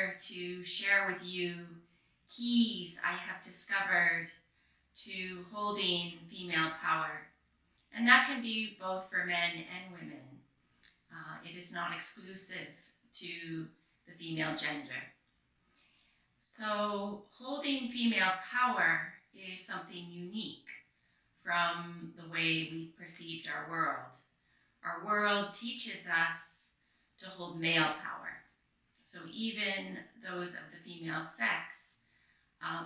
here to share with you keys I have discovered to holding female power. And that can be both for men and women. It is not exclusive to the female gender. So holding female power is something unique from the way we perceived our world. Our world teaches us to hold male power. So even those of the female sex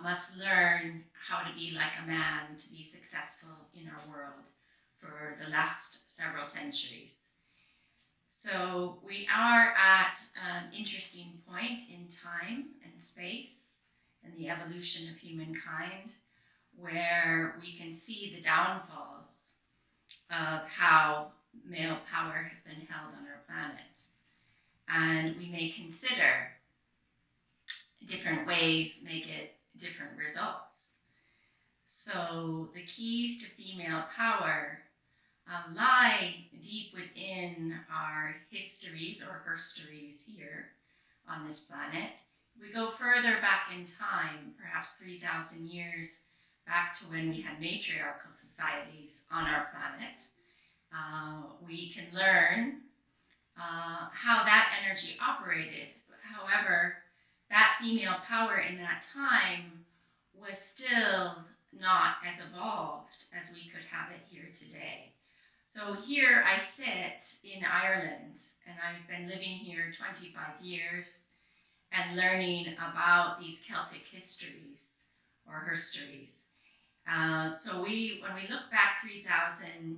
must learn how to be like a man to be successful in our world for the last several centuries. So we are at an interesting point in time and space in the evolution of humankind, where we can see the downfalls of how male power has been held on our planet. And we may consider different ways may get different results. So the keys to female power lie deep within our histories or herstories here on this planet. We go further back in time, perhaps 3,000 years back to when we had matriarchal societies on our planet. We can learn how that energy operated. However, that female power in that time was still not as evolved as we could have it here today. So here I sit in Ireland, and I've been living here 25 years and learning about these Celtic histories or herstories. So when we look back 3,000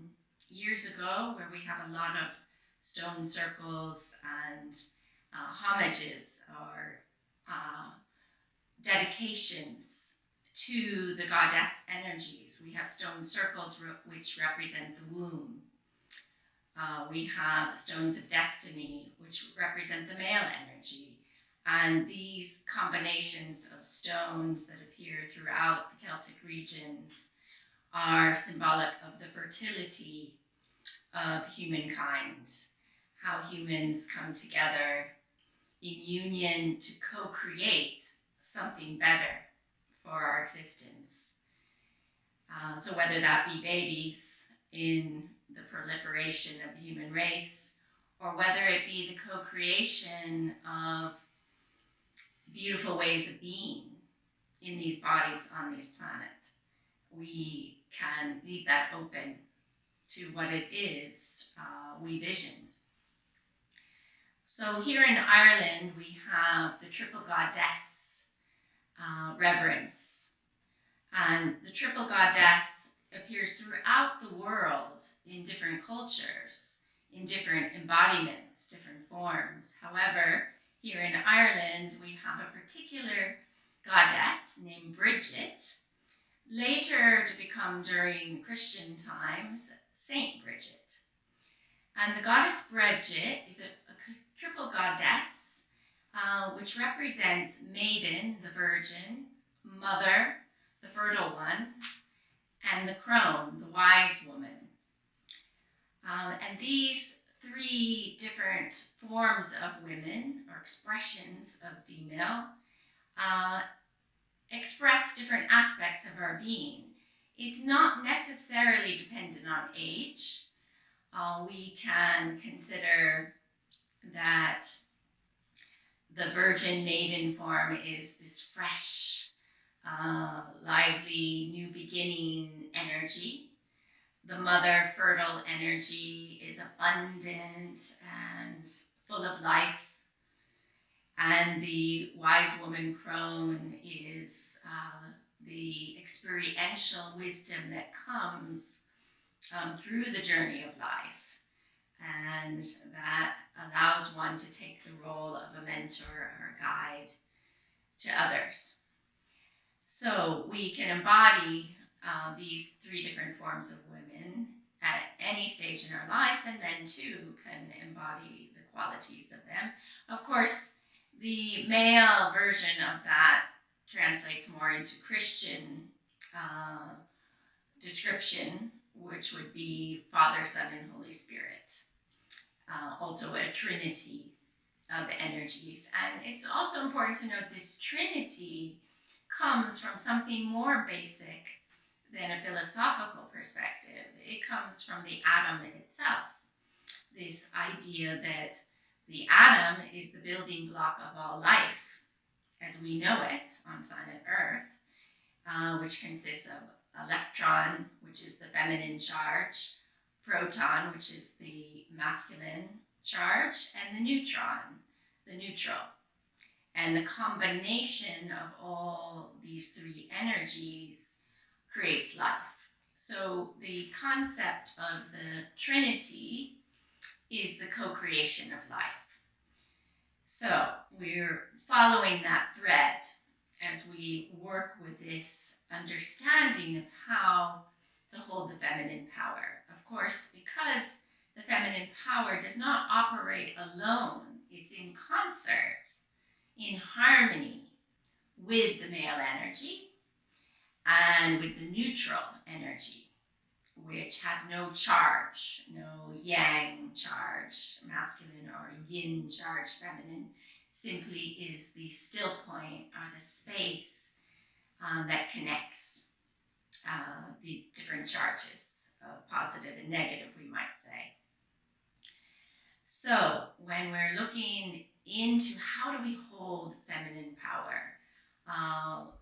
years ago, where we have a lot of stone circles and homages or dedications to the goddess energies. We have stone circles which represent the womb. We have stones of destiny, which represent the male energy. And these combinations of stones that appear throughout the Celtic regions are symbolic of the fertility of humankind, how humans come together in union to co-create something better for our existence. So whether that be babies in the proliferation of the human race, or whether it be the co-creation of beautiful ways of being in these bodies on this planet, we can leave that open to what it is we vision. So here in Ireland, we have the triple goddess reverence. And the triple goddess appears throughout the world in different cultures, in different embodiments, different forms. However, here in Ireland, we have a particular goddess named Bridgette, later to become during Christian times, Saint Bridgette. And the Goddess Bridgette is a triple goddess, which represents Maiden, the Virgin, Mother, the fertile one, and the crone, the wise woman. And these three different forms of women, or expressions of female, express different aspects of our being. It's not necessarily dependent on age. We can consider that the Virgin Maiden form is this fresh, lively, new beginning energy. The Mother fertile energy is abundant and full of life. And the Wise Woman crone is the experiential wisdom that comes through the journey of life. And that allows one to take the role of a mentor or a guide to others. So we can embody these three different forms of women at any stage in our lives, and men too can embody the qualities of them. Of course, the male version of that translates more into Christian description, which would be Father, Son, and Holy Spirit. Also a Trinity of energies. And it's also important to note this Trinity comes from something more basic than a philosophical perspective. It comes from the atom itself. This idea that the atom is the building block of all life as we know it on planet Earth, which consists of electron, which is the feminine charge, proton, which is the masculine charge, and the neutron, the neutral. And the combination of all these three energies creates life. So the concept of the Trinity is the co-creation of life. So we're following that thread as we work with this understanding of how to hold the feminine power. Of course, because the feminine power does not operate alone, it's in concert, in harmony with the male energy and with the neutral energy, which has no charge, no yang charge, masculine, or yin charge, feminine, simply is the still point or the space that connects the different charges, positive and negative, we might say. So when we're looking into how do we hold feminine power,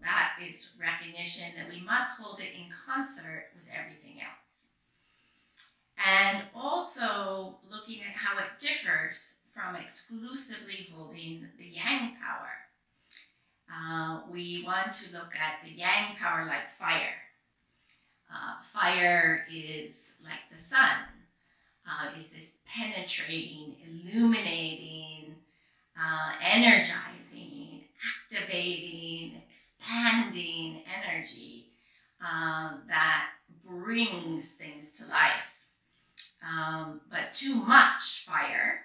that is recognition that we must hold it in concert with everything else. And also looking at how it differs from exclusively holding the yang power. We want to look at the yang power like fire. Fire is like the sun, is this penetrating, illuminating, energizing, activating, expanding energy that brings things to life. But too much fire,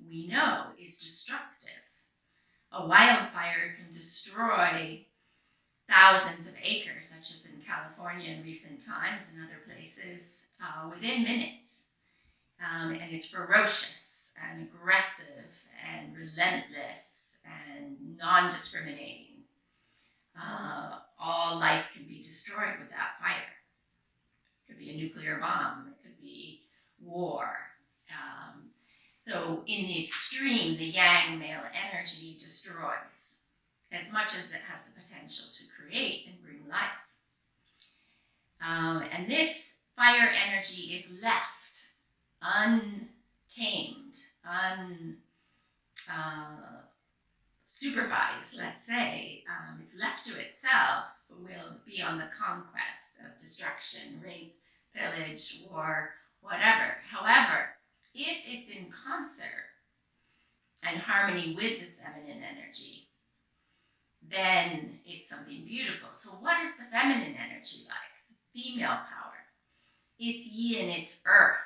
we know, is destructive. A wildfire can destroy thousands of acres, such as in California in recent times and other places, within minutes. And it's ferocious and aggressive and relentless and non-discriminating. All life can be destroyed with that fire. It could be a nuclear bomb. It could be war. So in the extreme, the yang male energy destroys as much as it has the potential to create and bring life. And this fire energy, if left untamed, unsupervised, let's say, if left to itself, will be on the conquest of destruction, rape, pillage, war, whatever. However, if it's in concert and harmony with the feminine energy, then it's something beautiful. So what is the feminine energy like? Female power. It's yin, it's earth,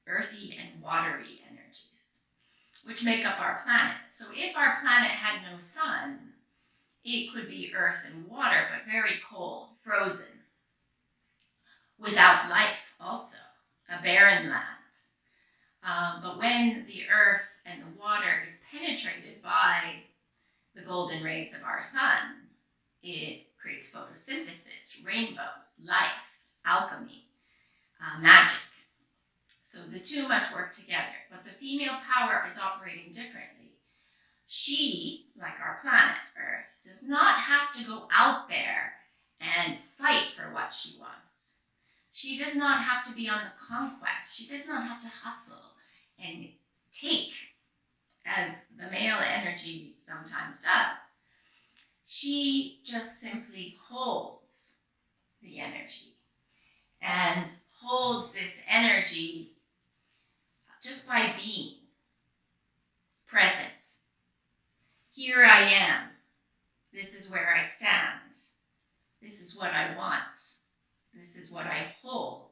earthy and watery energies, which make up our planet. So if our planet had no sun, it could be earth and water, but very cold, frozen, without life also, a barren land. But when the earth and the water is penetrated by the golden rays of our sun, it creates photosynthesis, rainbows, life, alchemy, magic. So the two must work together, but the female power is operating differently. She, like our planet Earth, does not have to go out there and fight for what she wants. She does not have to be on the conquest. She does not have to hustle and take, as the male energy sometimes does. She just simply holds the energy and holds this energy just by being present. Here I am. This is where I stand. This is what I want. This is what I hold,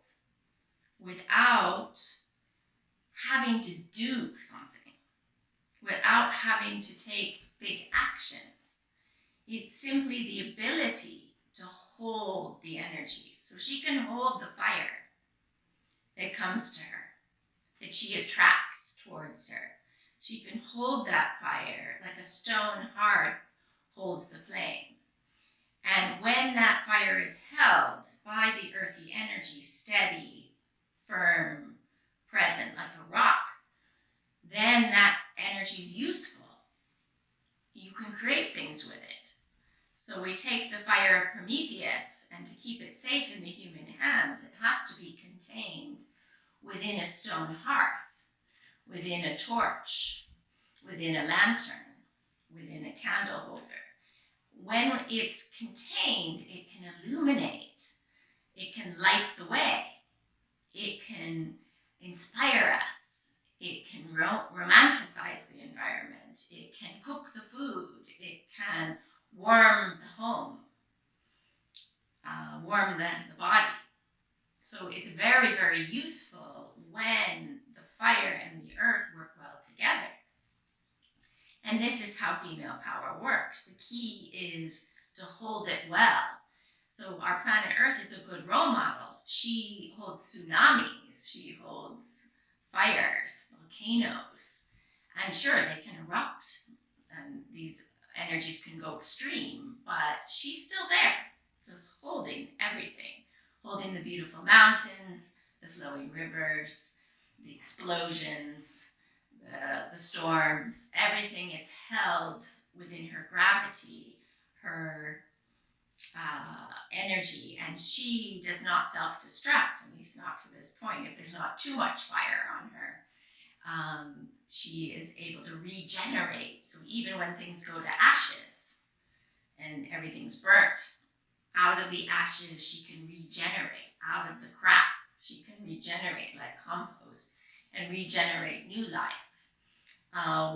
without having to do something, without having to take big actions. It's simply the ability to hold the energy. So she can hold the fire that comes to her, that she attracts towards her. She can hold that fire like a stone heart holds the flame. And when that fire is held by the earthy energy, steady, firm, present like a rock, then that energy is useful. You can create things with it. So we take the fire of Prometheus, and to keep it safe in the human hands, it has to be contained within a stone hearth, within a torch, within a lantern, within a candle holder. When it's contained, it can illuminate, it can light the way, it can inspire us, it can romanticize the environment, it can cook the food, it can warm the home, warm the body. So it's very, very useful when the fire and the earth work well together. And this is how female power works. The key is to hold it well. So our planet Earth is a good role model. She holds tsunamis, she holds fires, volcanoes, and sure, they can erupt, and these energies can go extreme, but she's still there, just holding everything, holding the beautiful mountains, the flowing rivers, the explosions, the storms. Everything is held within her gravity, her energy, and she does not self-destruct, at least not to this point. If there's not too much fire on her, she is able to regenerate. So even when things go to ashes and everything's burnt, out of the ashes she can regenerate. Out of the crap she can regenerate like compost and regenerate new life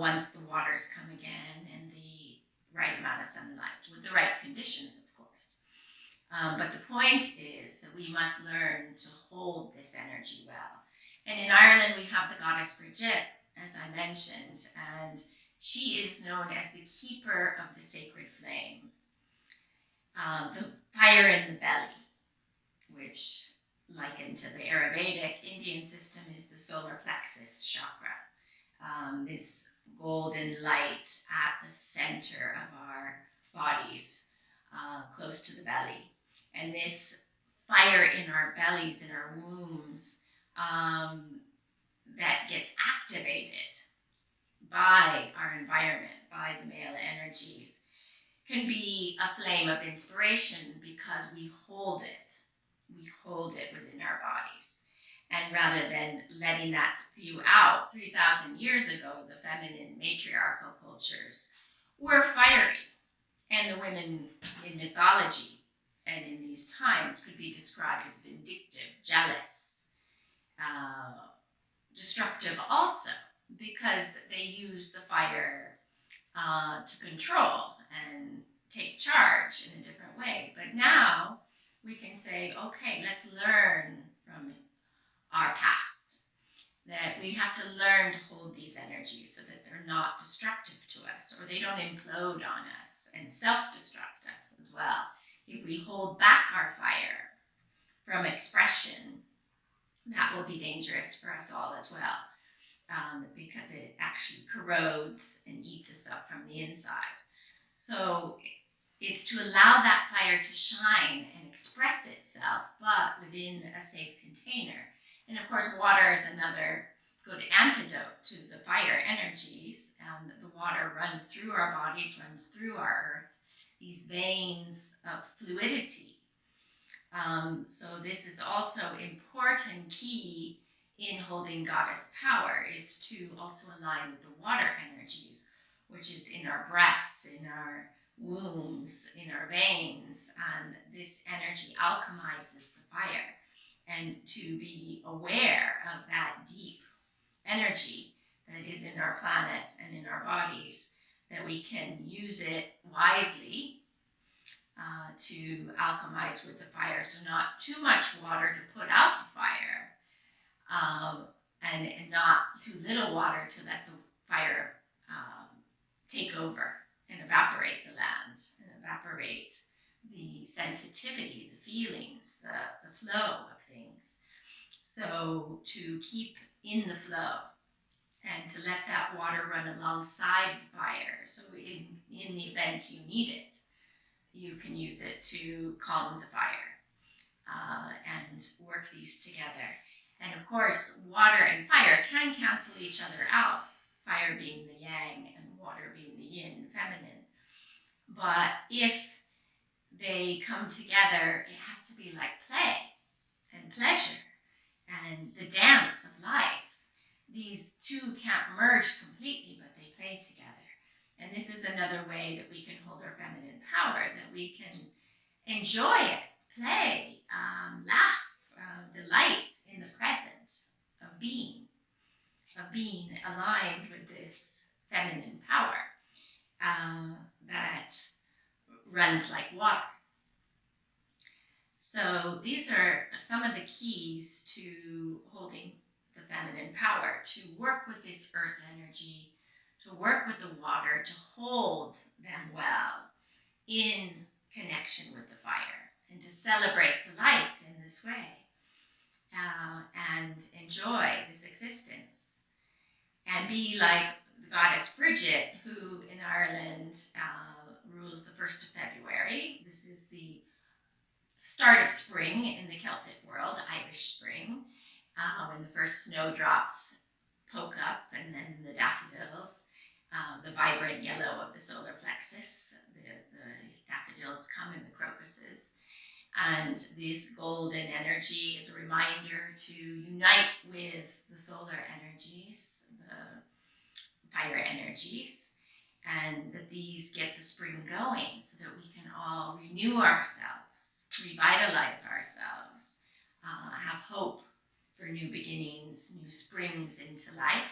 once the waters come again and the right amount of sunlight with the right conditions, of course. But the point is that we must learn to hold this energy well. And in Ireland, we have the Goddess Bridgette, as I mentioned, and she is known as the keeper of the sacred flame. The fire in the belly, which, likened to the Ayurvedic Indian system, is the solar plexus chakra. This golden light at the center of our bodies, close to the belly. And this fire in our bellies, in our wombs, that gets activated by our environment, by the male energies, can be a flame of inspiration because we hold it. We hold it within our bodies. And rather than letting that spew out, 3,000 years ago, the feminine matriarchal cultures were fiery. And the women in mythology and in these times could be described as vindictive, jealous, destructive also, because they use the fire to control and take charge in a different way. But now we can say, okay, let's learn from our past, that we have to learn to hold these energies so that they're not destructive to us, or they don't implode on us and self-destruct us as well. If we hold back our fire from expression, that will be dangerous for us all as well, because it actually corrodes and eats us up from the inside. So it's to allow that fire to shine and express itself, but within a safe container. And of course, water is another good antidote to the fire energies. The water runs through our bodies, runs through our earth, these veins of fluidity. So this is also important key in holding goddess power, is to also align with the water energies, which is in our breaths, in our wombs, in our veins, and this energy alchemizes the fire. And to be aware of that deep energy that is in our planet and in our bodies, that we can use it wisely to alchemize with the fire. So not too much water to put out the fire, and not too little water to let the fire take over and evaporate the land, and evaporate the sensitivity, the feelings, the flow of things. So to keep in the flow and to let that water run alongside the fire. So in the event you need it, you can use it to calm the fire and work these together. And of course, water and fire can cancel each other out, fire being the yang and water being the yin, feminine. But if they come together, it has to be like play and pleasure and the dance of life. These two can't merge completely, but they play together. And this is another way that we can hold our feminine power, that we can enjoy it, play, laugh, delight in the present of being aligned with this feminine power that runs like water. So these are some of the keys to holding the feminine power, to work with this earth energy, to work with the water, to hold them well in connection with the fire, and to celebrate the life in this way and enjoy this existence. And be like the Goddess Bridgette, who in Ireland rules the 1st of February. This is the start of spring in the Celtic world, Irish spring, when the first snowdrops poke up, and then the daffodils, the vibrant yellow of the solar plexus, the daffodils come in the crocuses. And this golden energy is a reminder to unite with the solar energies, the fire energies, and that these get the spring going so that we can all renew ourselves, revitalize ourselves, have hope for new beginnings, new springs into life.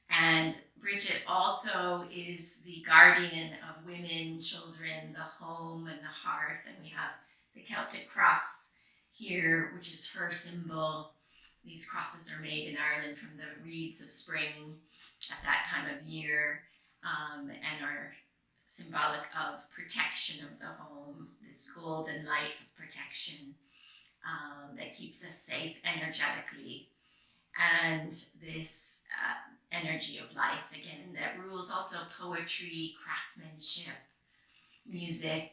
And Bridgette also is the guardian of women, children, the home, and the hearth. And we have the Celtic Cross here, which is her symbol. These crosses are made in Ireland from the reeds of spring at that time of year, and are symbolic of protection of the home, this golden light of protection that keeps us safe energetically. And this energy of life, again, that rules also poetry, craftsmanship, music,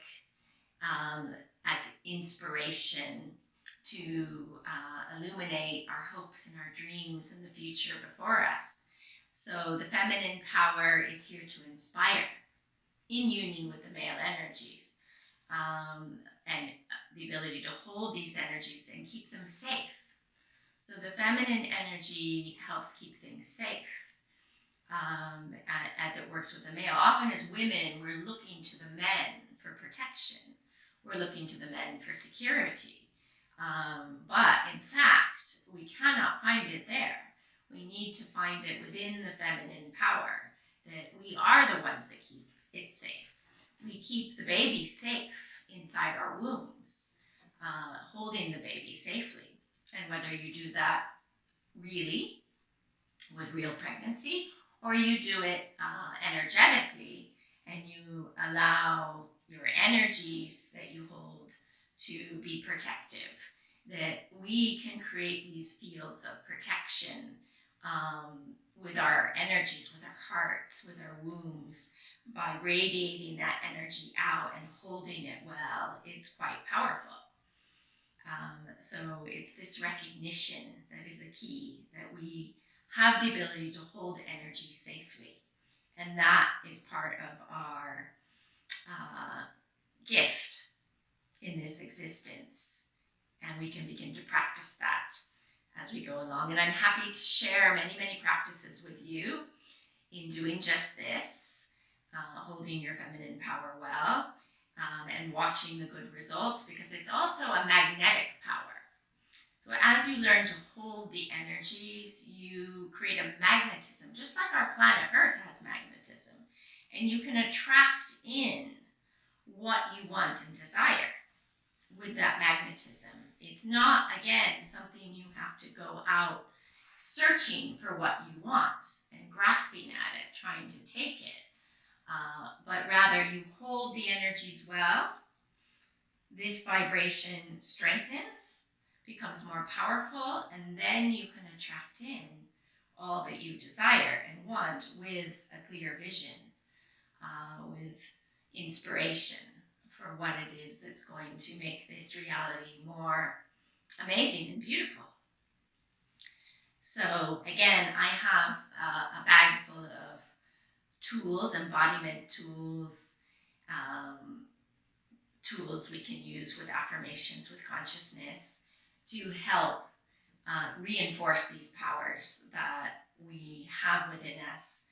as inspiration to illuminate our hopes and our dreams and the future before us. So the feminine power is here to inspire in union with the male energies, and the ability to hold these energies and keep them safe. So the feminine energy helps keep things safe as it works with the male. Often as women, we're looking to the men for protection. We're looking to the men for security. But in fact, we cannot find it there. We need to find it within the feminine power, that we are the ones that keep it safe. We keep the baby safe inside our wombs, holding the baby safely. And whether you do that really with real pregnancy, or you do it energetically, and you allow your energies that you hold to be protective, that we can create these fields of protection with our energies, with our hearts, with our wombs, by radiating that energy out and holding it well. It's quite powerful. So it's this recognition that is the key, that we have the ability to hold energy safely. And that is part of our gift in this existence. And we can begin to practice that as we go along. And I'm happy to share many, many practices with you in doing just this, holding your feminine power well, and watching the good results, because it's also a magnetic power. So as you learn to hold the energies, you create a magnetism, just like our planet Earth has magnetism. And you can attract in what you want and desire with that magnetism. It's not, again, something you have to go out searching for what you want and grasping at it, trying to take it. But rather you hold the energies well. This vibration strengthens, becomes more powerful, and then you can attract in all that you desire and want with a clear vision, with inspiration for what it is that's going to make this reality more amazing and beautiful. So again, I have a bag full of tools, embodiment tools, tools we can use with affirmations, with consciousness, to help reinforce these powers that we have within us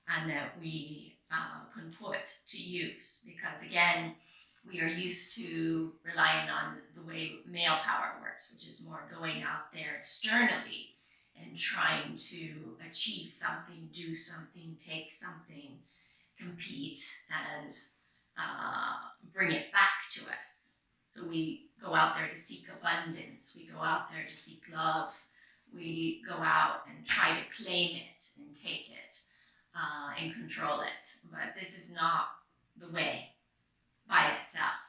and that we can put to use. Because again, we are used to relying on the way male power works, which is more going out there externally and trying to achieve something, do something, take something, compete, and bring it back to us. So we go out there to seek abundance. We go out there to seek love. We go out and try to claim it and take it and control it. But this is not the way by itself.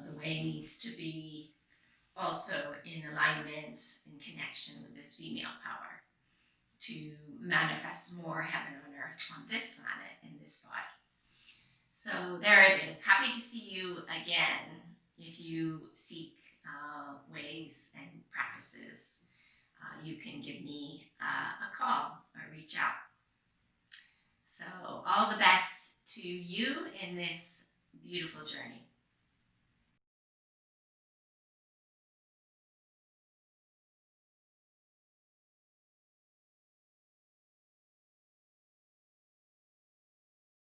The way needs to be also in alignment and connection with this female power to manifest more heaven on earth on this planet, in this body. So there it is. Happy to see you again. If you seek ways and practices, you can give me a call or reach out. So all the best to you in this beautiful journey.